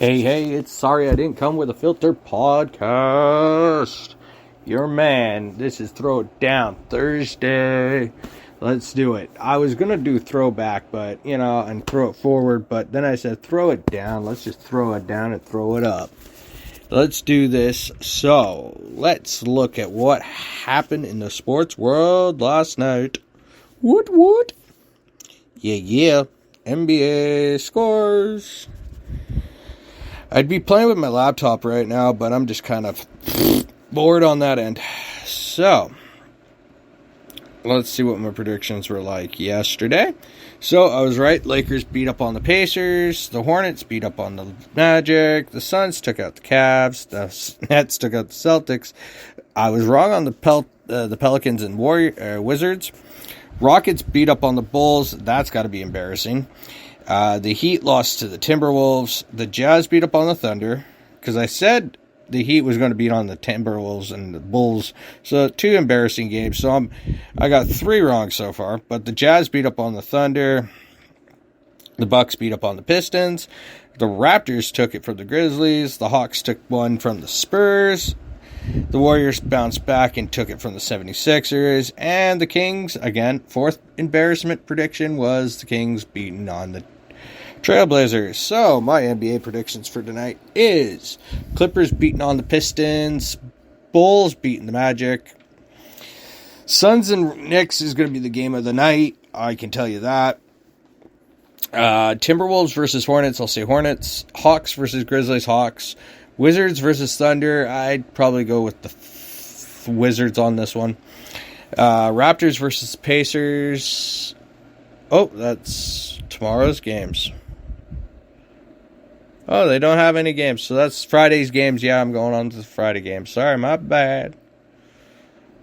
Hey, it's Sorry I Didn't Come With a Filter podcast. Your man, this is Throwdown Thursday. Let's do it. I was going to do throwback, but, and throw it forward, but then I said throw it down. Let's just throw it down and throw it up. Let's do this. So, let's look at what happened in the sports world last night. What? Yeah. NBA scores. I'd be playing with my laptop right now, but I'm just kind of bored on that end. So, let's see what my predictions were like yesterday. So, I was right. Lakers beat up on the Pacers. The Hornets beat up on the Magic. The Suns took out the Cavs. The Nets took out the Celtics. I was wrong on the Pelicans and Wizards. Rockets beat up on the Bulls. That's got to be embarrassing. The Heat lost to the Timberwolves. The Jazz beat up on the Thunder. Because I said the Heat was going to beat on the Timberwolves and the Bulls. So, 2 embarrassing games. So, I got 3 wrong so far. But the Jazz beat up on the Thunder. The Bucks beat up on the Pistons. The Raptors took it from the Grizzlies. The Hawks took one from the Spurs. The Warriors bounced back and took it from the 76ers. And the Kings, again, 4th embarrassment prediction was the Kings beating on the Trailblazers. So, my NBA predictions for tonight is Clippers beating on the Pistons. Bulls beating the Magic. Suns and Knicks is going to be the game of the night. I can tell you that. Timberwolves versus Hornets. I'll say Hornets. Hawks versus Grizzlies. Hawks. Wizards versus Thunder. I'd probably go with the Wizards on this one. Raptors versus Pacers. Oh, that's tomorrow's games. Oh, they don't have any games. So that's Friday's games. Yeah, I'm going on to the Friday games. Sorry, my bad.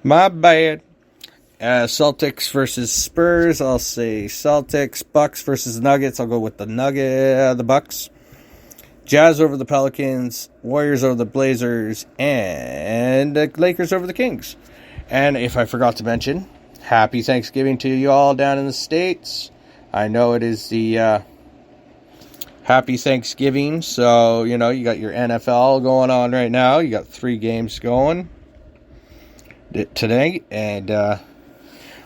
Celtics versus Spurs. I'll say Celtics. Bucks versus Nuggets. I'll go with the Bucks. Jazz over the Pelicans, Warriors over the Blazers, and the Lakers over the Kings. And if I forgot to mention, happy Thanksgiving to you all down in the States. I know it is the happy Thanksgiving, so, you got your NFL going on right now. You got 3 games going today, and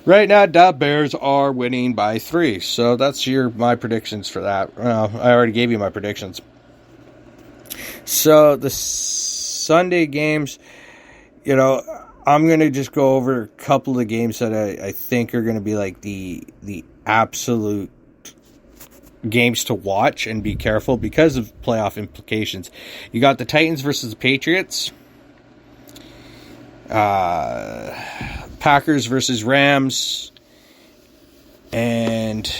right now, the Bears are winning by 3. So that's my predictions for that. I already gave you my predictions. So, the Sunday games, I'm going to just go over a couple of games that I think are going to be like the absolute games to watch and be careful because of playoff implications. You got the Titans versus the Patriots. Packers versus Rams. And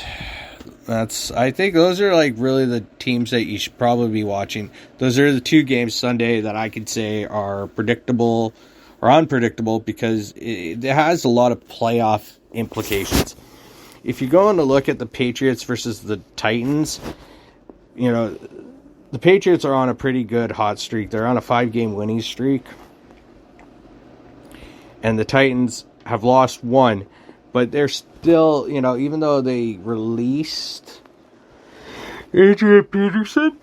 I think those are like really the teams that you should probably be watching. Those are the 2 games Sunday that I could say are predictable or unpredictable because it has a lot of playoff implications. If you're going to look at the Patriots versus the Titans, the Patriots are on a pretty good hot streak. They're on a 5-game winning streak. And the Titans have lost 1. But they're still, even though they released Adrian Peterson.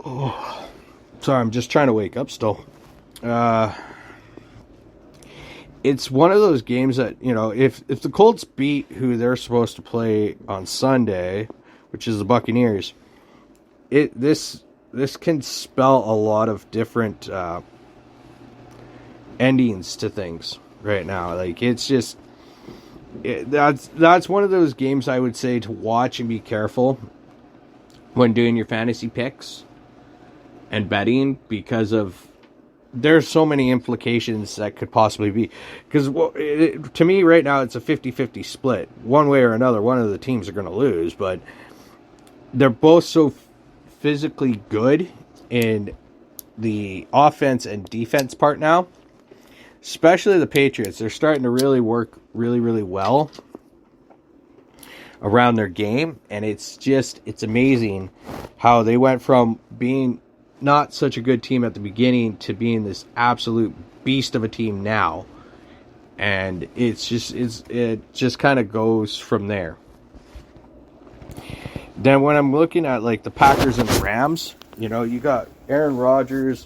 Oh, sorry, I'm just trying to wake up still. It's one of those games that, if the Colts beat who they're supposed to play on Sunday, which is the Buccaneers, this can spell a lot of different endings to things right now. Like, it's just... That's one of those games I would say to watch and be careful when doing your fantasy picks and betting because of there's so many implications that could possibly be. Because to me right now it's a 50-50 split. One way or another, one of the teams are going to lose, but they're both so physically good in the offense and defense part now. Especially the Patriots. They're starting to really work really, really well around their game. And it's amazing how they went from being not such a good team at the beginning to being this absolute beast of a team now. And it just kind of goes from there. Then when I'm looking at like the Packers and the Rams, you know, you got Aaron Rodgers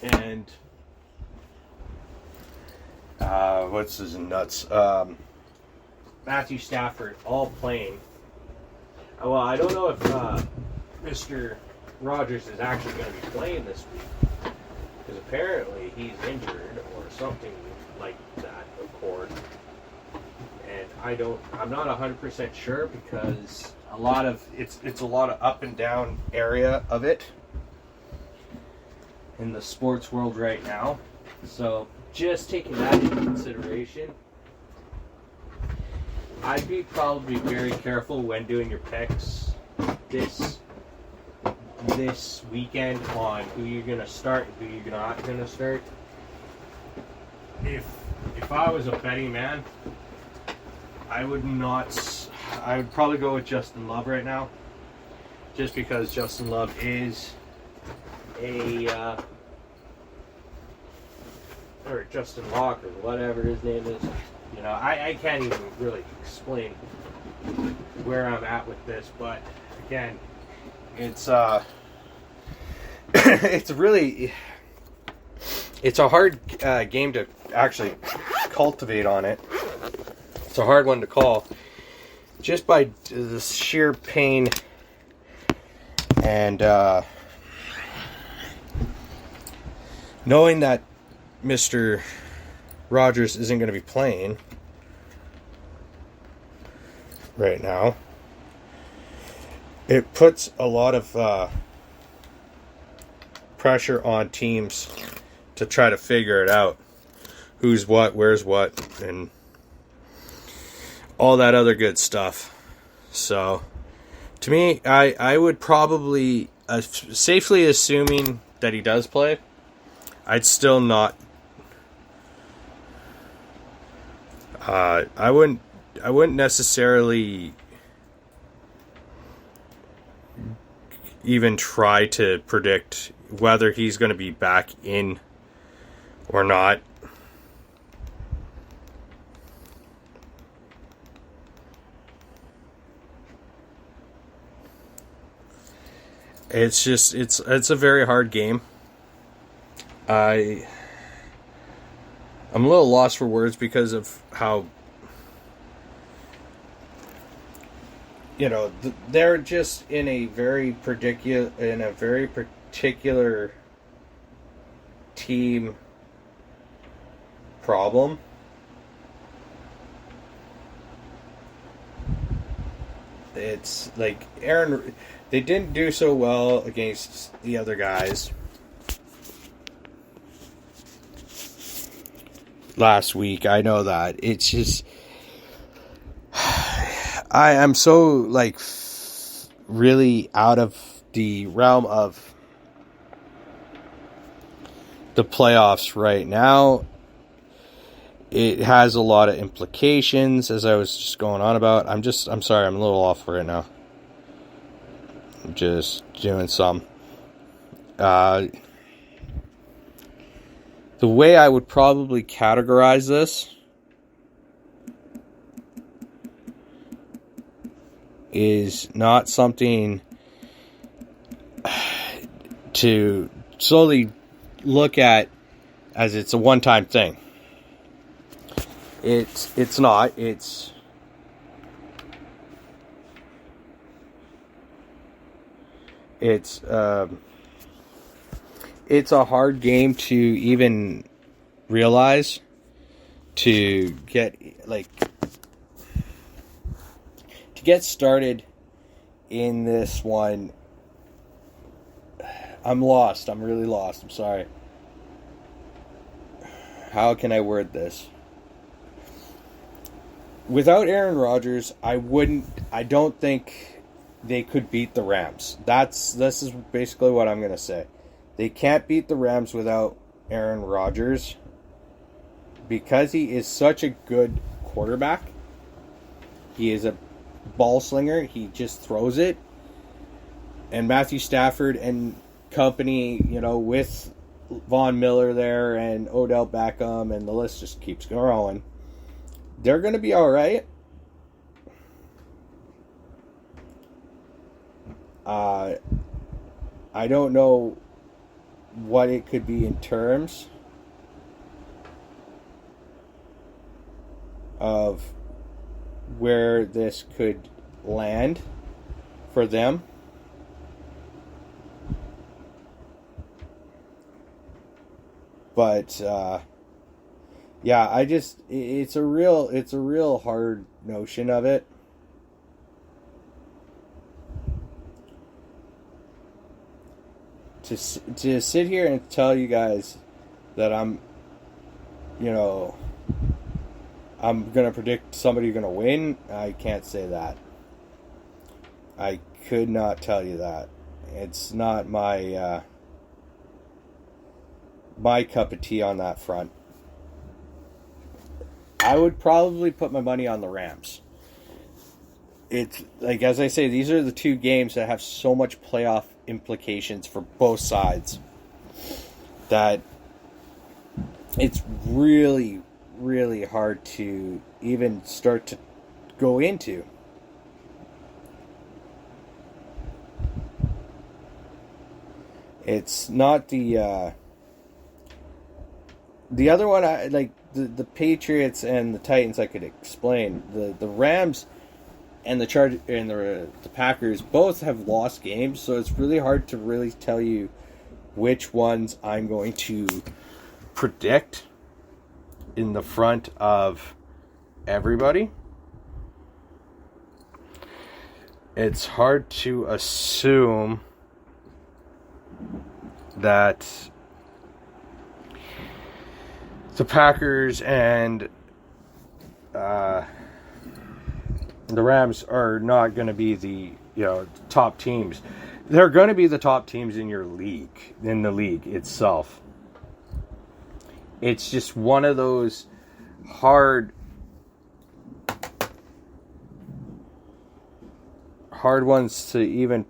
and what's his nuts? Matthew Stafford all playing. Well, I don't know if Mr. Rodgers is actually going to be playing this week, because apparently he's injured or something like that, of course. And I'm not 100% sure, because it's a lot of up and down area of it in the sports world right now. So just taking that into consideration, I'd be probably very careful when doing your picks this weekend on who you're gonna start and who you're not gonna start. If I was a betting man, I would probably go with Justin Love right now, just because Justin Love is or Justin Locke or whatever his name is. You know, I can't even really explain where I'm at with this, but again, it's it's a hard game to actually cultivate on it. It's a hard one to call, just by the sheer pain and knowing that Mr. Rodgers isn't going to be playing right now. It puts a lot of pressure on teams to try to figure it out. Who's what, where's what, and all that other good stuff. So, to me, I would probably, safely assuming that he does play, I'd still not. I wouldn't necessarily even try to predict whether he's going to be back in or not. It's just it's a very hard game. I'm a little lost for words because of how, you know, they're just in a very particular team problem. It's like they didn't do so well against the other guys last week. I know that. It's just, I am so really out of the realm of the playoffs right now. It has a lot of implications, as I was just going on about. I'm sorry, I'm a little off right now. I'm just doing some. The way I would probably categorize this is not something to slowly look at as it's a one-time thing. It's not. It's a hard game to even realize, to get started in this one. I'm lost. I'm really lost. I'm sorry. How can I word this? Without Aaron Rodgers, I don't think they could beat the Rams. This is basically what I'm going to say. They can't beat the Rams without Aaron Rodgers, because he is such a good quarterback. He is a ball slinger. He just throws it. And Matthew Stafford and company, you know, with Von Miller there and Odell Beckham, and the list just keeps going. They're going to be all right. Uh, I don't know what it could be in terms of where this could land for them. But yeah, it's a real hard notion of it. To sit here and tell you guys that I'm gonna predict somebody gonna win, I can't say that. I could not tell you that. It's not my my cup of tea on that front. I would probably put my money on the Rams. It's like, as I say, these are the two games that have so much playoff implications for both sides that it's really, really hard to even start to go into. It's not the other one. I like the Patriots and the Titans. I could explain the Rams and the the Packers both have lost games, so it's really hard to really tell you which ones I'm going to predict in the front of everybody. It's hard to assume that the Packers and the Rams are not going to be the top teams. They're going to be the top teams in your league, in the league itself. It's just one of those hard ones to even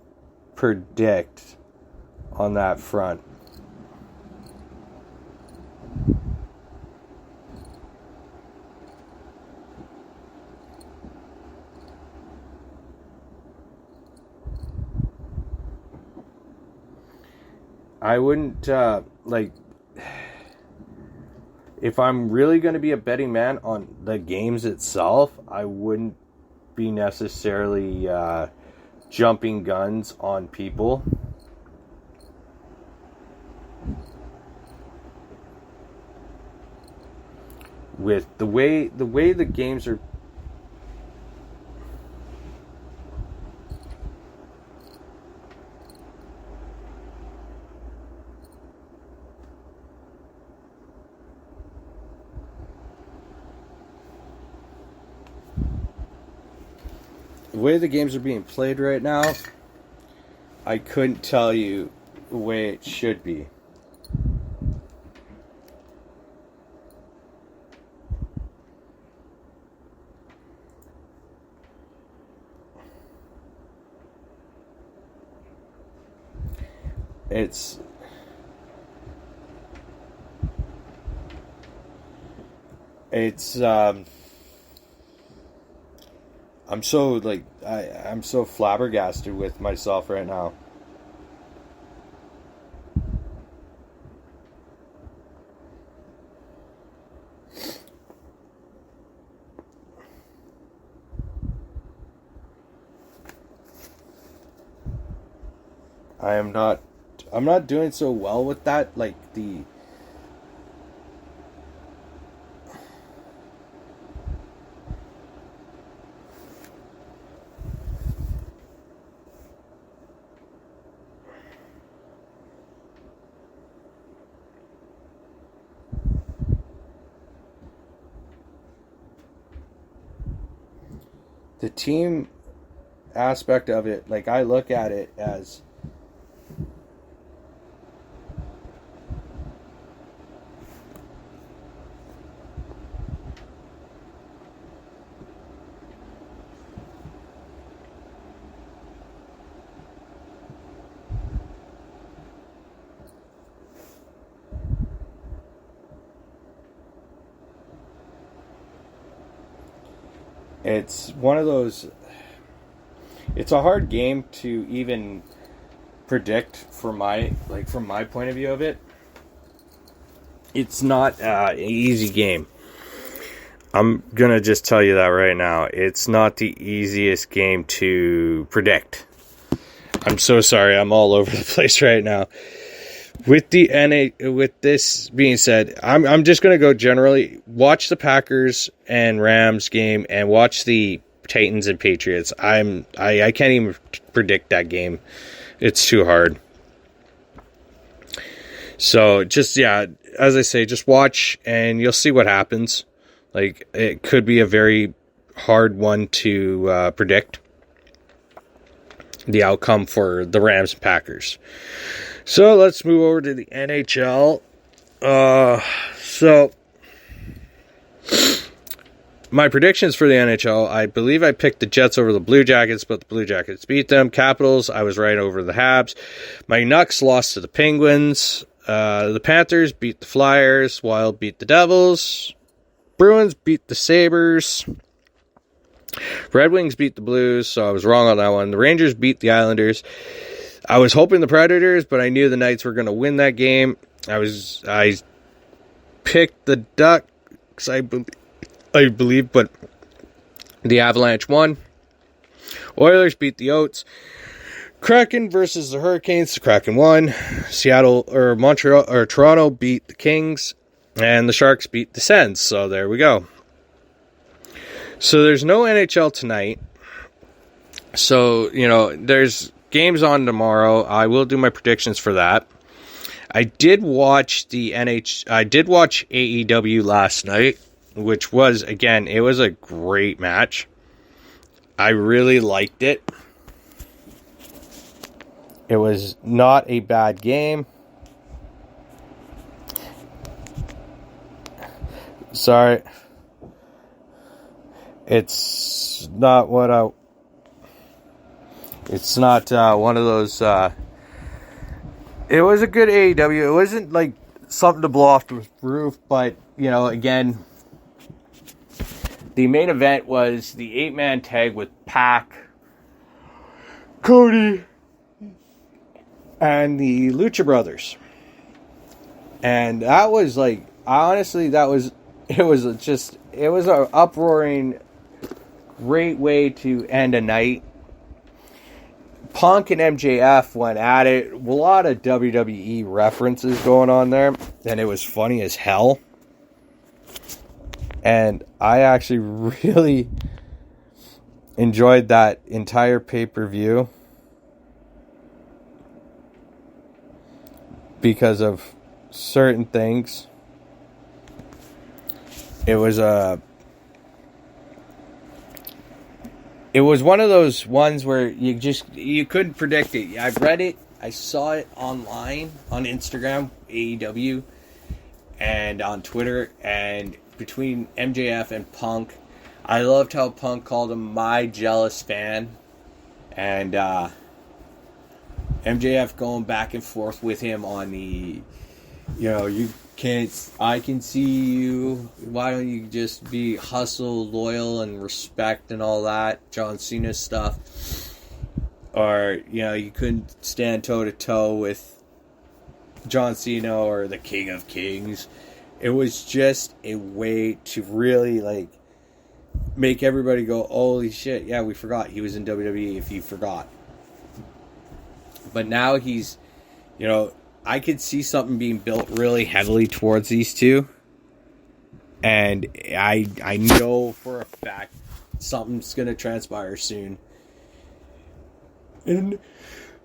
predict on that front. I wouldn't, if I'm really going to be a betting man on the games itself, I wouldn't be necessarily jumping guns on people. With the way the games are, being played right now, I couldn't tell you the way it should be. I'm so flabbergasted with myself right now. I'm not doing so well with that, like the team aspect of it. Like, I look at it as it's it's a hard game to even predict from my point of view of it. It's not an easy game. I'm going to just tell you that right now. It's not the easiest game to predict. I'm so sorry. I'm all over the place right now. With this being said, I'm just going to go generally. Watch the Packers and Rams game and watch the Titans and Patriots. I can't even predict that game. It's too hard. So just, as I say, just watch and you'll see what happens. Like, it could be a very hard one to predict the outcome for the Rams and Packers. So let's move over to the NHL. So my predictions for the NHL, I believe I picked the Jets over the Blue Jackets, but the Blue Jackets beat them. Capitals, I was right over the Habs. My Nucks lost to the Penguins. The Panthers beat the Flyers. Wild beat the Devils. Bruins beat the Sabres. Red Wings beat the Blues, so I was wrong on that one. The Rangers beat the Islanders. I was hoping the Predators, but I knew the Knights were going to win that game. I picked the Ducks, I believe, but the Avalanche won. Oilers beat the Oats. Kraken versus the Hurricanes. The Kraken won. Toronto beat the Kings. And the Sharks beat the Sens, so there we go. So there's no NHL tonight. So, there's games on tomorrow. I will do my predictions for that. I did watch AEW last night, which was, again, it was a great match. I really liked it. It was not a bad game. Sorry. It's not one of those, it was a good AEW. It wasn't like something to blow off the roof, but, again, the main event was the 8-man tag with Pac, Cody, and the Lucha Brothers. And that was like, honestly, it was an uproaring, great way to end a night. Punk and MJF went at it. A lot of WWE references going on there. And it was funny as hell. And I actually really enjoyed that entire pay-per-view. Because of certain things. It was one of those ones where you couldn't predict it. I've read it. I saw it online on Instagram, AEW, and on Twitter, and between MJF and Punk. I loved how Punk called him my jealous fan. And MJF going back and forth with him on the, I can see you. Why don't you just be hustle, loyal, and respect and all that? John Cena stuff. Or, you couldn't stand toe-to-toe with John Cena or the King of Kings. It was just a way to really, make everybody go, holy shit, yeah, we forgot. He was in WWE if you forgot. But now he's, I could see something being built really heavily towards these two. And I know for a fact something's going to transpire soon. And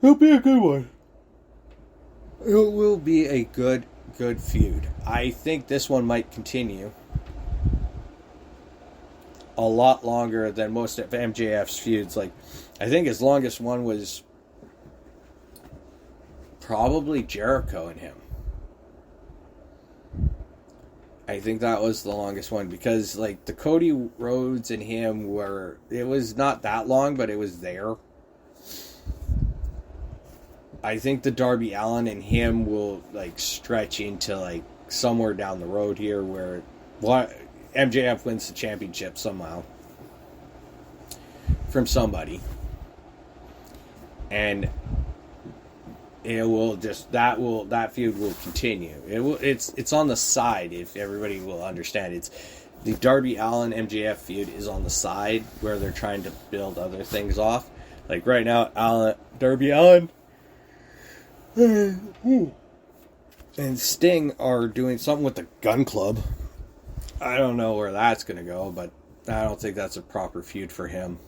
it'll be a good one. It will be a good feud. I think this one might continue a lot longer than most of MJF's feuds. I think his longest one was probably Jericho and him. I think that was the longest one because, the Cody Rhodes and him it was not that long, but it was there. I think the Darby Allin and him will, stretch into, somewhere down the road here where MJF wins the championship somehow. From somebody. and that feud will continue. It's on the side, if everybody will understand. It's the Darby Allin MJF feud is on the side where they're trying to build other things off. Like right now, Darby Allin and Sting are doing something with the Gun Club. I don't know where that's going to go, but I don't think that's a proper feud for him.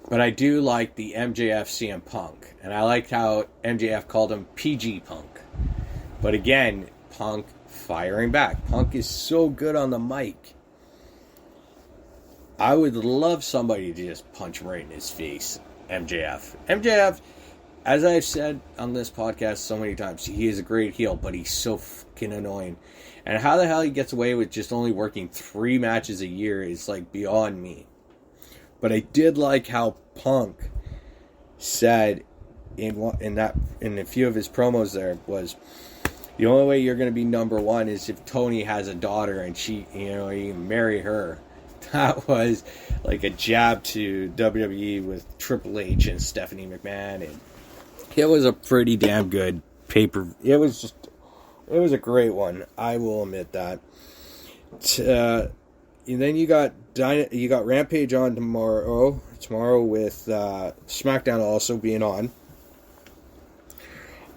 But I do like the MJF CM Punk. And I like how MJF called him PG Punk. But again, Punk firing back. Punk is so good on the mic. I would love somebody to just punch him right in his face. MJF, as I've said on this podcast so many times, he is a great heel, but he's so fucking annoying. And how the hell he gets away with just only working 3 matches a year is like beyond me. But I did like how Punk said in a few of his promos there was, the only way you're going to be number one is if Tony has a daughter and you can marry her. That was like a jab to WWE with Triple H and Stephanie McMahon, and it was a pretty damn good paper. It was a great one. I will admit that. And then you got Rampage on tomorrow with SmackDown also being on.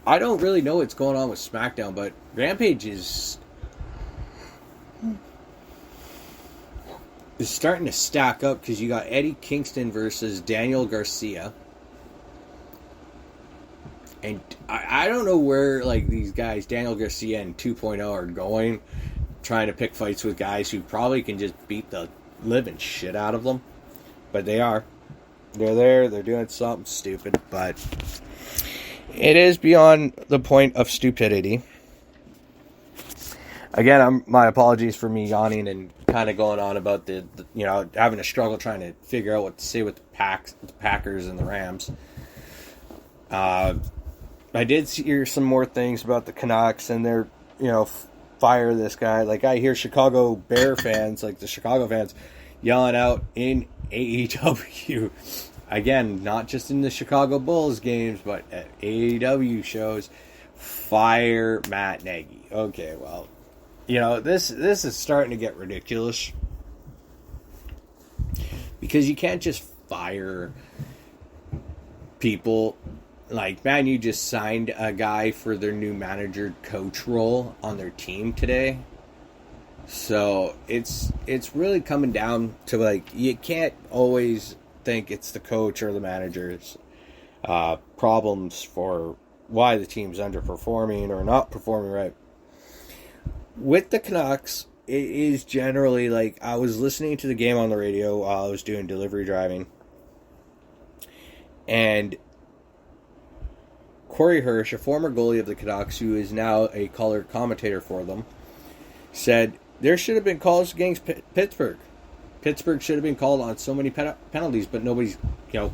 I don't really know what's going on with SmackDown, but Rampage is starting to stack up because you got Eddie Kingston versus Daniel Garcia. And I don't know where these guys, Daniel Garcia and 2.0, are going, trying to pick fights with guys who probably can just beat the living shit out of them. But they are. They're there. They're doing something stupid. But it is beyond the point of stupidity. Again, my apologies for me yawning and kind of going on about the having a struggle trying to figure out what to say with the Packers and the Rams. I did hear some more things about the Canucks and their, fire this guy. Like, I hear Chicago Bear fans, like the Chicago fans, yelling out in AEW. Again, not just in the Chicago Bulls games, but at AEW shows, fire Matt Nagy. Okay, well, this is starting to get ridiculous. Because you can't just fire people. Like, man, you just signed a guy for their new manager coach role on their team today. So it's really coming down to, you can't always think it's the coach or the manager's problems for why the team's underperforming or not performing right. With the Canucks, it is generally I was listening to the game on the radio while I was doing delivery driving. And Corey Hirsch, a former goalie of the Canucks, who is now a color commentator for them, said there should have been calls against Pittsburgh. Pittsburgh should have been called on so many penalties, but nobody's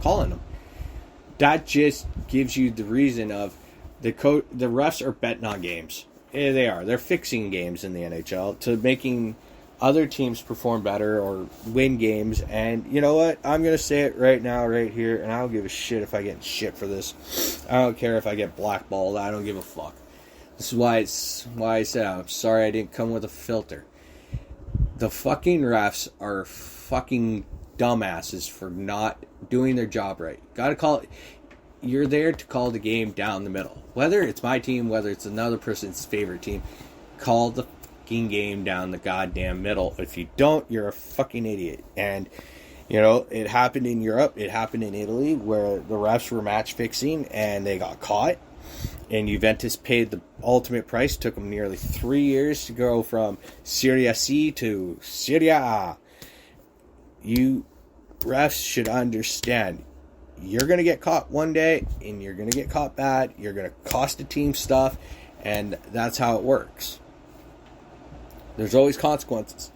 calling them. That just gives you the reason of the refs are betting on games. They are. They're fixing games in the NHL to making other teams perform better or win games. And you know what? I'm going to say it right now, right here, and I don't give a shit if I get shit for this. I don't care if I get blackballed. I don't give a fuck. This is why I said I'm sorry I didn't come with a filter. The fucking refs are fucking dumbasses for not doing their job right. Gotta call it. You're there to call the game down the middle. Whether it's my team, whether it's another person's favorite team, call the fucking game down the goddamn middle. If you don't, you're a fucking idiot. And, it happened in Europe. It happened in Italy where the refs were match fixing and they got caught. And Juventus paid the ultimate price. It took them nearly 3 years to go from Serie C to Serie A. You refs should understand. You're going to get caught one day, and you're going to get caught bad. You're going to cost the team stuff, and that's how it works. There's always consequences.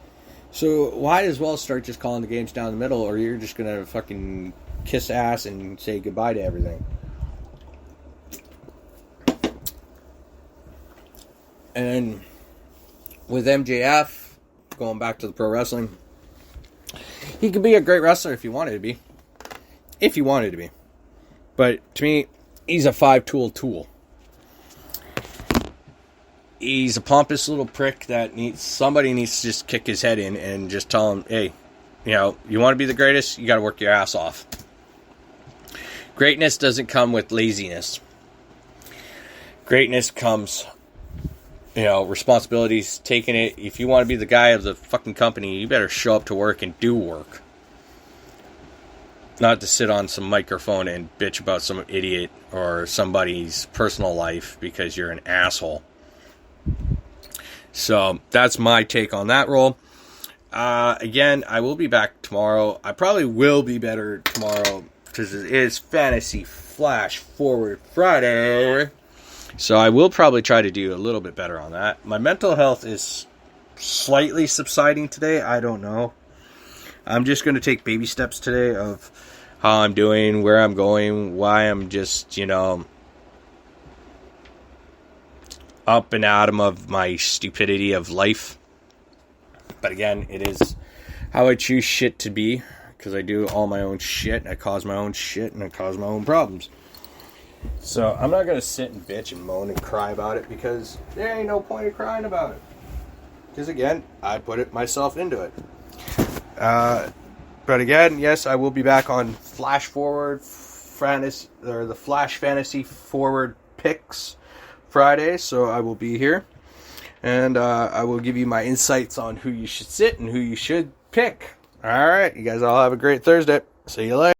So might as well start just calling the games down the middle, or you're just going to fucking kiss ass and say goodbye to everything. And with MJF, going back to the pro wrestling, he could be a great wrestler if he wanted to be. If he wanted to be. But to me, he's a 5-tool tool. He's a pompous little prick that somebody needs to just kick his head in and just tell him, hey, you want to be the greatest, you got to work your ass off. Greatness doesn't come with laziness. Greatness comes, responsibilities, taking it. If you want to be the guy of the fucking company, you better show up to work and do work. Not to sit on some microphone and bitch about some idiot or somebody's personal life because you're an asshole. So that's my take on that role. Again, I will be back tomorrow. I probably will be better tomorrow because it is Fantasy Flash Forward Friday. So I will probably try to do a little bit better on that. My mental health is slightly subsiding today. I don't know. I'm just going to take baby steps today of how I'm doing, where I'm going, why I'm just, up and out of my stupidity of life. But again, it is how I choose shit to be, because I do all my own shit, and I cause my own shit, and I cause my own problems. So I'm not going to sit and bitch and moan and cry about it, because there ain't no point in crying about it. Because again, I put it myself into it. But again, yes, I will be back on Flash Forward Fantasy, or the Flash Fantasy Forward Picks Friday, so I will be here. And I will give you my insights on who you should sit and who you should pick. All right, you guys all have a great Thursday. See you later.